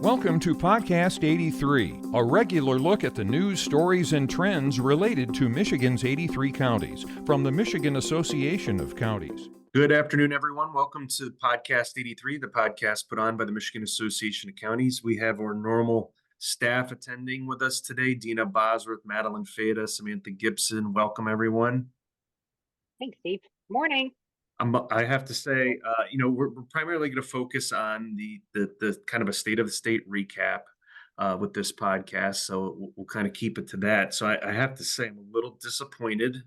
Welcome to Podcast 83, a regular look at the news, stories, and trends related to Michigan's 83 counties from the Michigan Association of Counties. Good afternoon, everyone. Welcome to Podcast 83, the podcast put on by the Michigan Association of Counties. We have our normal staff attending with us today: Deena Bosworth, Madeline, Fata, Samantha, Gibson. Welcome, everyone. Thanks, Steve. Morning. I have to say, we're primarily going to focus on the kind of a state of the state recap with this podcast. So we'll kind of keep it to that. So I have to say, I'm a little disappointed.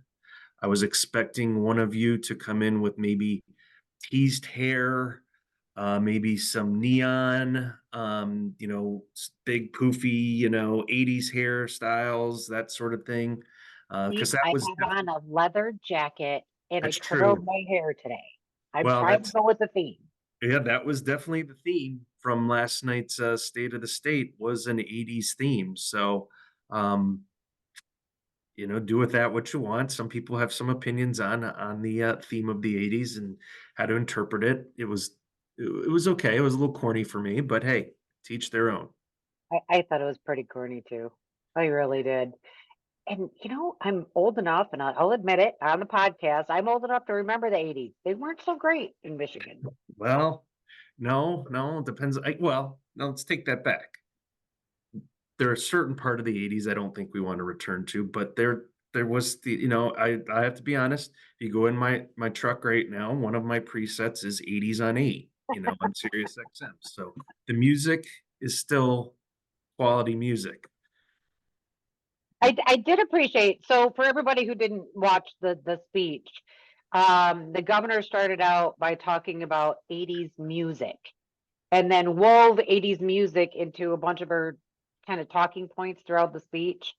I was expecting one of you to come in with maybe teased hair, maybe some neon, big poofy, 80s hairstyles, that sort of thing. Because Steve, that I was have on a leather jacket and I that's curled true. my hair today. I'm Well, trying to go with the theme. that was definitely the theme from last night's State of the State was an 80s theme. So, um, do with that what you want. Some people have some opinions on the theme of the 80s and how to interpret it. It was okay. It was a little corny for me, but hey, teach their own. I thought it was pretty corny too. I really did. And I'm old enough, and I'll admit it on the podcast, I'm old enough to remember the 80s. They weren't so great in Michigan. Well, no, it depends. No, let's take that back. There are certain part of the 80s I don't think we want to return to, but there was I have to be honest. If you go in my truck right now, one of my presets is 80s on 8, on Sirius XM. So the music is still quality music. I did appreciate, so for everybody who didn't watch the speech, the governor started out by talking about 80s music and then wove 80s music into a bunch of her kind of talking points throughout the speech.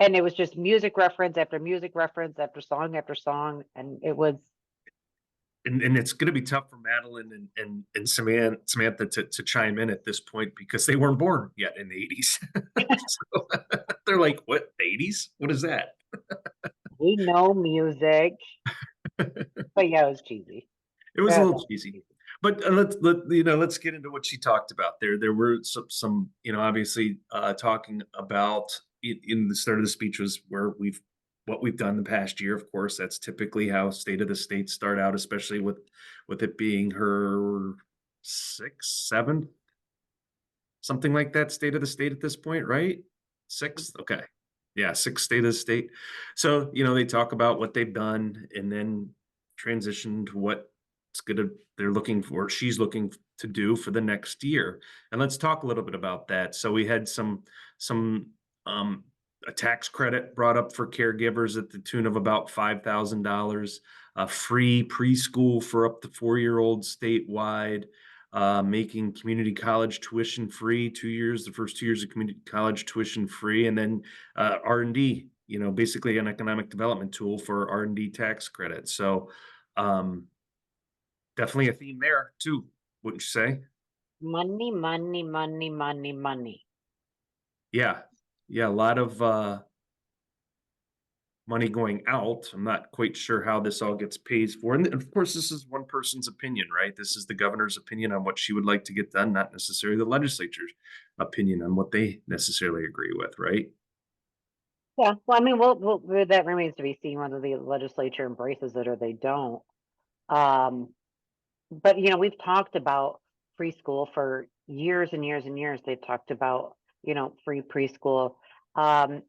And it was just music reference after music reference after song. And it was. And it's going to be tough for Madeline and Samantha to chime in at this point because they weren't born yet in the 80s. So they're like, what, the 80s? What is that? We know music. But yeah, it was cheesy. It was a little cheesy. But let's get into what she talked about there. There were some obviously talking about in the start of the speech was what we've done the past year. Of course, that's typically how State of the State start out, especially with it being her sixth, seventh, something like that State of the State at this point, right? Sixth, okay, yeah, sixth State of the State. So they talk about what they've done and then transition to what they're looking for, she's looking to do for the next year. And let's talk a little bit about that. So we had some a tax credit brought up for caregivers at the tune of about $5,000, a free preschool for up to 4-year-olds statewide, making community college tuition free 2 years, the first 2 years of community college tuition free, and then R&D, basically an economic development tool for R&D tax credit. So definitely a theme there too, wouldn't you say? Money, money, money, money, money. Yeah, a lot of money going out. I'm not quite sure how this all gets paid for. And of course, this is one person's opinion, right? This is the governor's opinion on what she would like to get done, not necessarily the legislature's opinion on what they necessarily agree with, right? Yeah, well, I mean, that remains to be seen whether the legislature embraces it or they don't. But we've talked about preschool for years and years and years. They've talked about free preschool.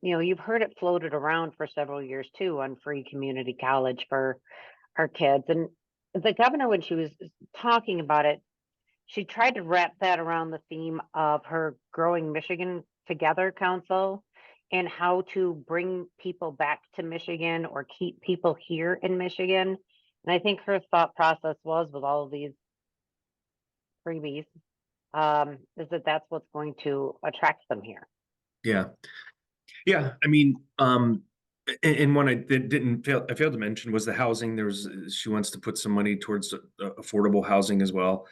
You've heard it floated around for several years too on free community college for our kids. And the governor, when she was talking about it, she tried to wrap that around the theme of her Growing Michigan Together Council and how to bring people back to Michigan or keep people here in Michigan. And I think her thought process was with all of these freebies, is that's what's going to attract them here. Yeah. I mean, and one I failed to mention was the housing. She wants to put some money towards affordable housing as well.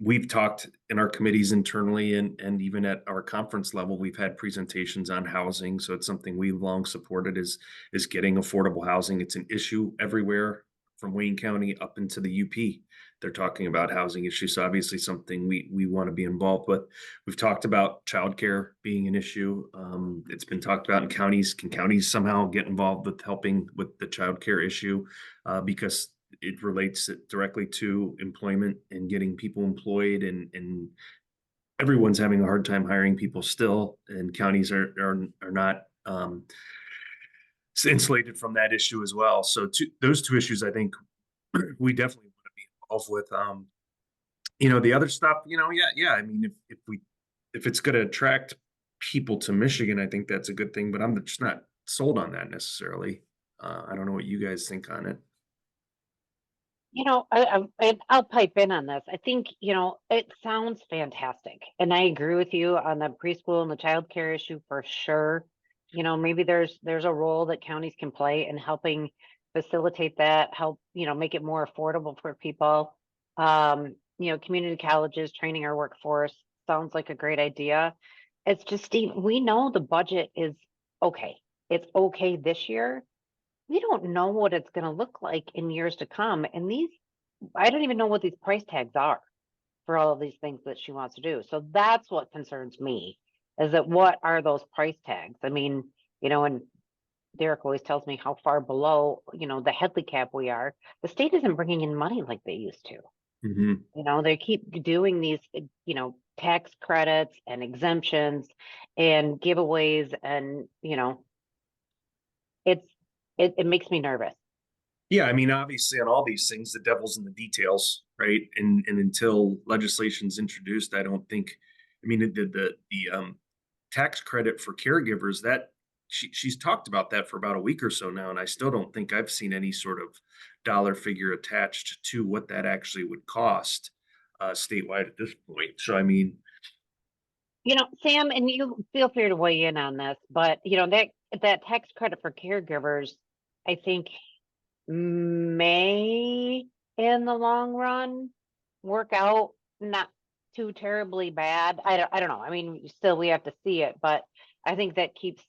We've talked in our committees internally and even at our conference level, we've had presentations on housing. So it's something we've long supported is getting affordable housing. It's an issue everywhere from Wayne County up into the UP they're talking about housing issues. So obviously something we want to be involved with. We've talked about childcare being an issue. It's been talked about in counties. Can counties somehow get involved with helping with the childcare issue? Because it relates directly to employment and getting people employed, and everyone's having a hard time hiring people still, and counties are not insulated from that issue as well. So those two issues, I think we definitely want to be involved with. The other stuff, yeah. I mean, if it's going to attract people to Michigan, I think that's a good thing. But I'm just not sold on that necessarily. I don't know what you guys think on it. I'll pipe in on this. I think, it sounds fantastic. And I agree with you on the preschool and the childcare issue for sure. Maybe there's a role that counties can play in helping facilitate that, help, make it more affordable for people. Community colleges training our workforce sounds like a great idea. It's just, Steve, we know the budget is okay. It's okay this year. We don't know what it's going to look like in years to come. And I don't even know what these price tags are for all of these things that she wants to do. So that's what concerns me, is that what are those price tags? I mean, and Derek always tells me how far below, the Headley cap we are. The state isn't bringing in money like they used to. They keep doing these, tax credits and exemptions and giveaways, and, it makes me nervous. Yeah, I mean, obviously, on all these things, the devil's in the details, right? And until legislation's introduced, I don't think. I mean, the tax credit for caregivers, that she's talked about that for about a week or so now, and I still don't think I've seen any sort of dollar figure attached to what that actually would cost statewide at this point. So, I mean, Sam, and you feel free to weigh in on this, but that tax credit for caregivers, I think may in the long run work out not too terribly bad. I don't know. I mean, still we have to see it, but I think that keeps,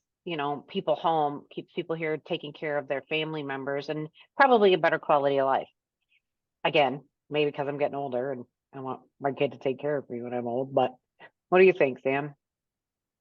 people home, keeps people here taking care of their family members, and probably a better quality of life. Again, maybe because I'm getting older and I want my kid to take care of me when I'm old, but what do you think, Sam?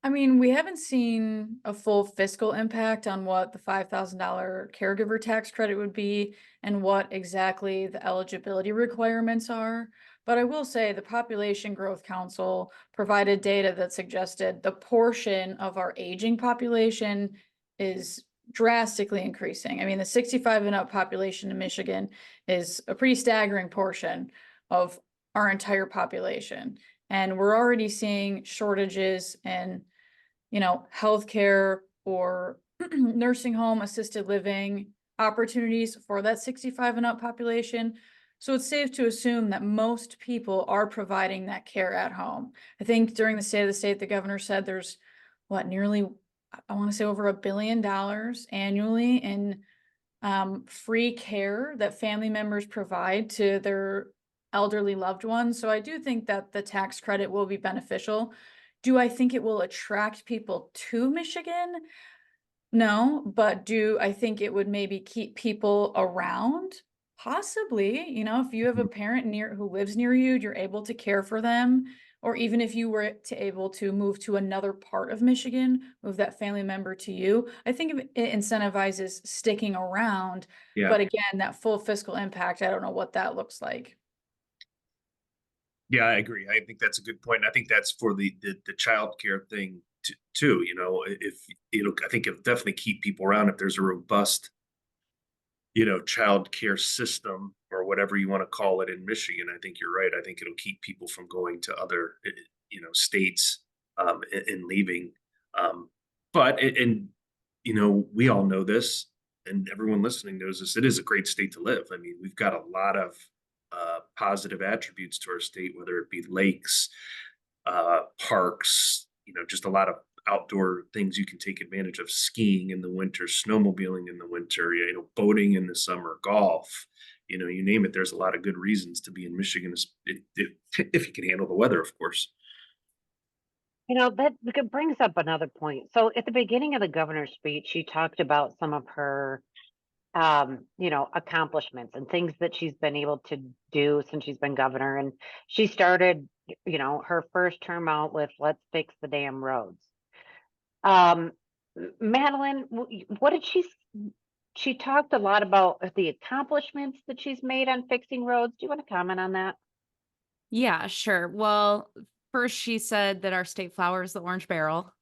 I mean, we haven't seen a full fiscal impact on what the $5,000 caregiver tax credit would be and what exactly the eligibility requirements are. But I will say the Population Growth Council provided data that suggested the portion of our aging population is drastically increasing. I mean, the 65 and up population in Michigan is a pretty staggering portion of our entire population. And we're already seeing shortages in healthcare or nursing home, assisted living opportunities for that 65 and up population. So it's safe to assume that most people are providing that care at home. I think during the State of the State, the governor said there's nearly, I want to say over $1 billion annually in free care that family members provide to their elderly loved ones. So I do think that the tax credit will be beneficial. Do I think it will attract people to Michigan? No, but do I think it would maybe keep people around? Possibly. If you have a parent who lives near you, you're able to care for them. Or even if you were able to move to another part of Michigan, move that family member to you, I think it incentivizes sticking around. yeah. But again, that full fiscal impact, I don't know what that looks like. Yeah, I agree. I think that's a good point. I think that's for the child care thing too. I think it'll definitely keep people around if there's a robust, child care system or whatever you want to call it in Michigan. I think you're right. I think it'll keep people from going to other, states and leaving. We all know this, and everyone listening knows this. It is a great state to live. I mean, we've got a lot of positive attributes to our state, whether it be lakes, parks, just a lot of outdoor things you can take advantage of: skiing in the winter, snowmobiling in the winter, boating in the summer, golf, you name it. There's a lot of good reasons to be in Michigan if you can handle the weather, of course. That brings up another point. So at the beginning of the governor's speech, she talked about some of her accomplishments and things that she's been able to do since she's been governor. And she started, her first term out with let's fix the damn roads. Madeline, what did she talked a lot about the accomplishments that she's made on fixing roads. Do you want to comment on that? Yeah, sure. Well, first she said that our state flower is the orange beryl.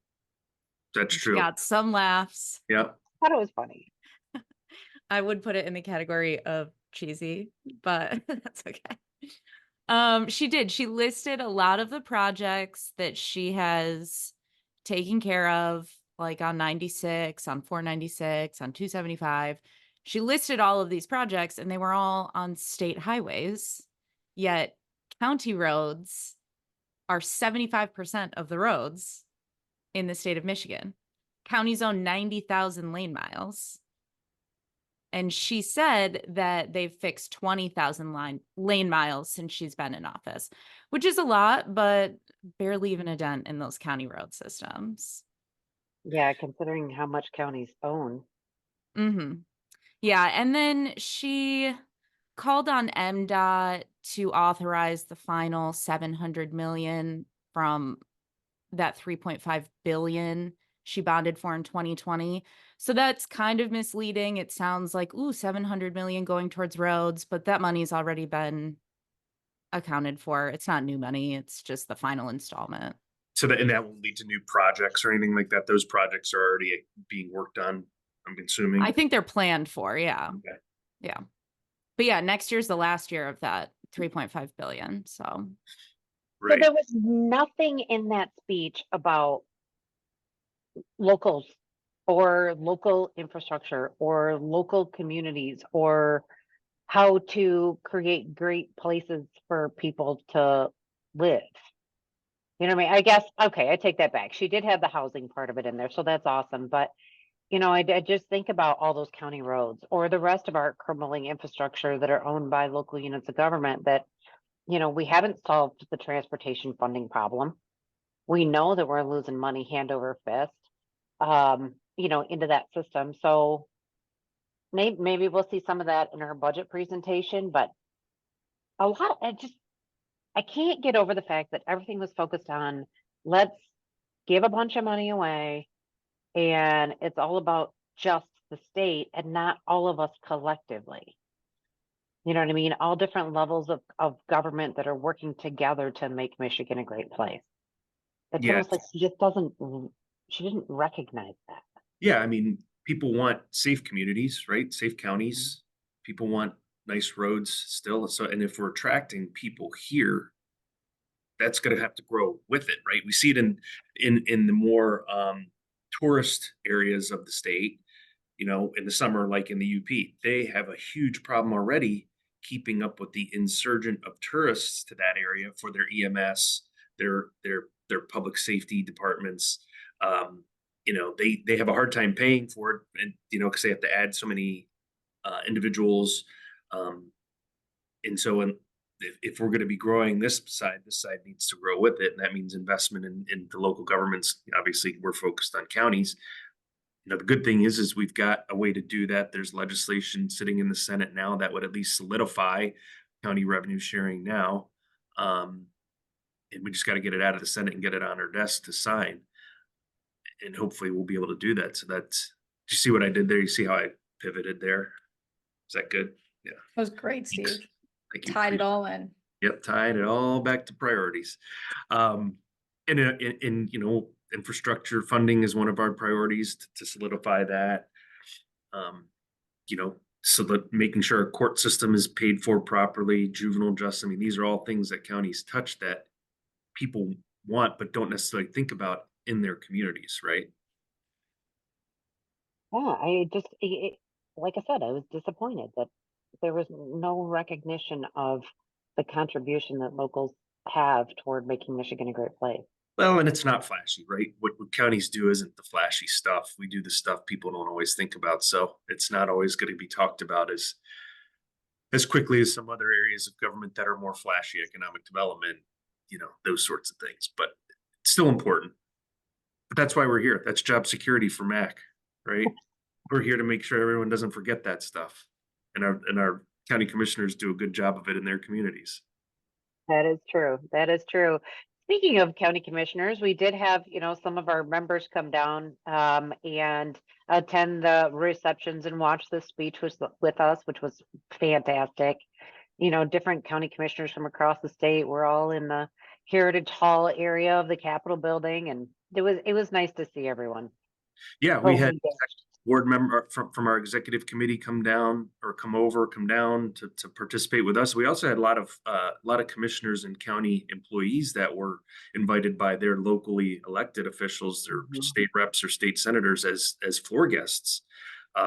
That's She true. got some laughs. Yeah. I thought it was funny. I would put it in the category of cheesy, but that's okay. She did. She listed a lot of the projects that she has taken care of, like on 96, on 496, on 275. She listed all of these projects and they were all on state highways, yet county roads are 75% of the roads in the state of Michigan. Counties own 90,000 lane miles. And she said that they've fixed 20,000 lane miles since she's been in office, which is a lot, but barely even a dent in those county road systems. Yeah, considering how much counties own. Mm-hmm. Yeah. And then she called on MDOT to authorize the final 700 million from that 3.5 billion she bonded for in 2020. So that's kind of misleading. It sounds like, ooh, 700 million going towards roads, but that money's already been accounted for. It's not new money. It's just the final installment. So that won't lead to new projects or anything like that. Those projects are already being worked on, I'm assuming. I think they're planned for. Yeah. Okay. Yeah. But yeah, next year's the last year of that 3.5 billion. So. Right. So there was nothing in that speech about locals or local infrastructure or local communities or how to create great places for people to live. You know what I mean? I guess, okay, I take that back. She did have the housing part of it in there, so that's awesome. But, I just think about all those county roads or the rest of our crumbling infrastructure that are owned by local units of government that, we haven't solved the transportation funding problem. We know that we're losing money hand over fist, into that system. So maybe we'll see some of that in her budget presentation, but I can't get over the fact that everything was focused on let's give a bunch of money away and it's all about just the state and not all of us collectively. You know what I mean? All different levels of government that are working together to make Michigan a great place. It's Yeah. almost like she didn't recognize that. Yeah. I mean, people want safe communities, right? Safe counties. People want nice roads still. So, and if we're attracting people here, that's going to have to grow with it, right? We see it in the more tourist areas of the state. In the summer, like in the UP, they have a huge problem already keeping up with the insurgent of tourists to that area for their EMS, their public safety departments. They have a hard time paying for it, and because they have to add so many individuals, and so if we're going to be growing this side needs to grow with it, and that means investment in the local governments. Obviously, we're focused on counties. The good thing is we've got a way to do that. There's legislation sitting in the Senate now that would at least solidify county revenue sharing now. And we just got to get it out of the Senate and get it on our desk to sign. And hopefully we'll be able to do that. So did you see what I did there? You see how I pivoted there? Is that good? Yeah. That was great, Steve. Thank you. Tied it all in. Yep. Tied it all back to priorities. Infrastructure funding is one of our priorities to solidify that. So that making sure our court system is paid for properly, juvenile justice. I mean, these are all things that counties touch that people want, but don't necessarily think about in their communities, right? Yeah, like I said, I was disappointed that there was no recognition of the contribution that locals have toward making Michigan a great place. Well, and it's not flashy, right? What counties do isn't the flashy stuff. We do the stuff people don't always think about. So it's not always going to be talked about as quickly as some other areas of government that are more flashy, economic development, those sorts of things. But it's still important. But that's why we're here. That's job security for Mac, right? we're here to make sure everyone doesn't forget that stuff. And our county commissioners do a good job of it in their communities. That is true. That is true. Speaking of county commissioners, we did have, some of our members come down and attend the receptions and watch the speech with us, which was fantastic. Different county commissioners from across the state were all in the Heritage Hall area of the Capitol building, and it was nice to see everyone. Yeah, we had Totally. board member from our executive committee come down to participate with us. We also had a lot of commissioners and county employees that were invited by their locally elected officials, their state reps or state senators as floor guests.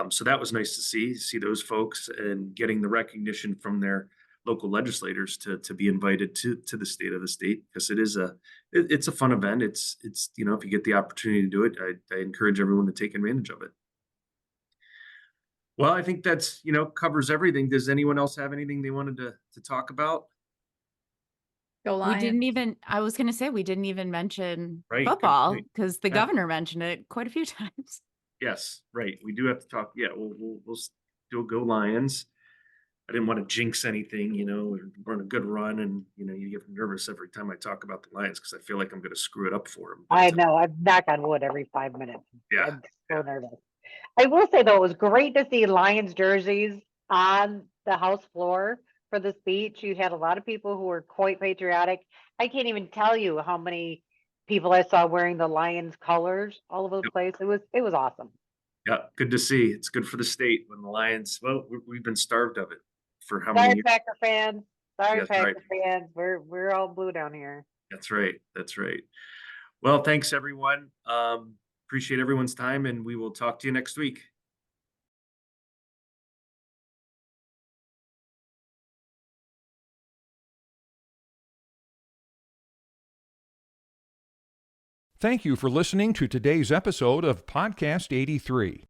So that was nice to see those folks and getting the recognition from their local legislators to be invited to the state of the state, because it's a fun event. It's if you get the opportunity to do it, I encourage everyone to take advantage of it. Well, I think that's covers everything. Does anyone else have anything they wanted to talk about? Go Lions. I was going to say, we didn't even mention Right, good football point. because the Yeah. governor mentioned it quite a few times. Yes, right. We do have to talk. Yeah, we'll still go Lions. I didn't want to jinx anything, we're on a good run, and you get nervous every time I talk about the Lions because I feel like I'm going to screw it up for them. I know. I knock on wood every 5 minutes. Yeah, I'm so nervous. I will say though, it was great to see Lions jerseys on the House floor for the speech. You had a lot of people who were quite patriotic. I can't even tell you how many people I saw wearing the Lions colors all over the Yep. place. It was awesome. Yeah, good to see. It's good for the state when the Lions. Well, we've been starved of it for how Sorry, many years? Packer fans. Sorry, That's Packer right. fans. We're all blue down here. That's right. That's right. Well, thanks everyone. Appreciate everyone's time, and we will talk to you next week. Thank you for listening to today's episode of Podcast 83.